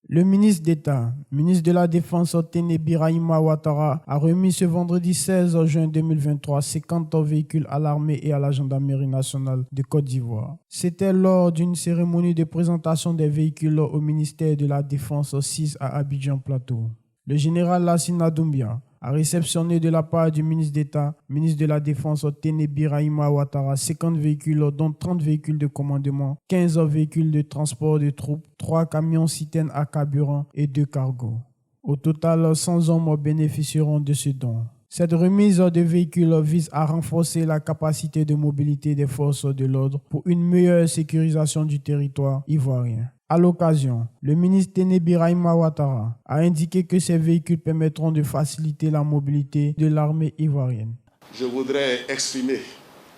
Le ministre d'État, ministre de la Défense Téné Birahima Ouattara, a remis ce vendredi 16 juin 2023 50 véhicules à l'armée et à la gendarmerie nationale de Côte d'Ivoire. C'était lors d'une cérémonie de présentation des véhicules au ministère de la Défense 6 à Abidjan Plateau. Le général Lassina Doumbia a réceptionné de la part du ministre d'État, ministre de la Défense Téné Birahima Ouattara, 50 véhicules, dont 30 véhicules de commandement, 15 véhicules de transport de troupes, 3 camions-citernes à carburant et 2 cargos. Au total, 100 hommes bénéficieront de ce don. Cette remise de véhicules vise à renforcer la capacité de mobilité des forces de l'ordre pour une meilleure sécurisation du territoire ivoirien. À l'occasion, le ministre Téné Birahima Ouattara a indiqué que ces véhicules permettront de faciliter la mobilité de l'armée ivoirienne. Je voudrais exprimer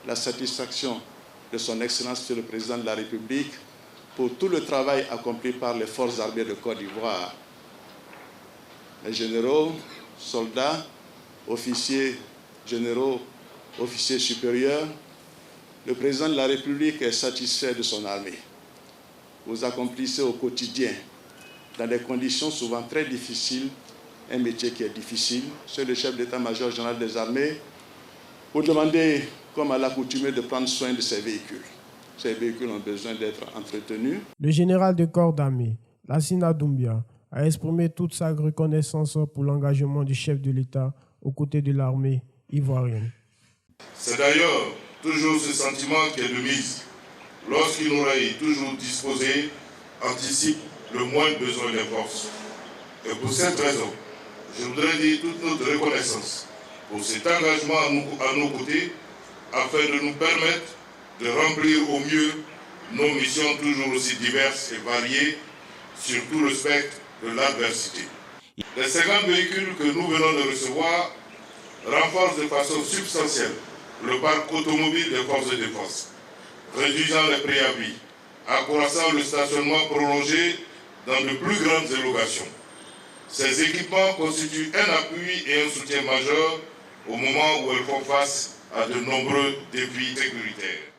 la satisfaction de son Excellence Monsieur le Président de la République pour tout le travail accompli par les forces armées de Côte d'Ivoire. Les généraux, soldats, officiers généraux, officiers supérieurs, le Président de la République est satisfait de son armée. Vous accomplissez au quotidien, dans des conditions souvent très difficiles, un métier qui est difficile. Monsieur le chef d'état-major général des armées, vous demandez, comme à l'accoutumée, de prendre soin de ces véhicules. Ces véhicules ont besoin d'être entretenus. Le général de corps d'armée, Lassina Doumbia, a exprimé toute sa reconnaissance pour l'engagement du chef de l'État aux côtés de l'armée ivoirienne. C'est d'ailleurs toujours ce sentiment qui est de mise. Lorsqu'une oreille toujours disposée anticipe le moindre besoin des forces. Et pour cette raison, je voudrais dire toute notre reconnaissance pour cet engagement à nos côtés afin de nous permettre de remplir au mieux nos missions toujours aussi diverses et variées sur tout le spectre de l'adversité. Les 50 véhicules que nous venons de recevoir renforcent de façon substantielle le parc automobile des forces de défense, réduisant les préavis, accroissant le stationnement prolongé dans de plus grandes élogations. Ces équipements constituent un appui et un soutien majeur au moment où elles font face à de nombreux défis sécuritaires.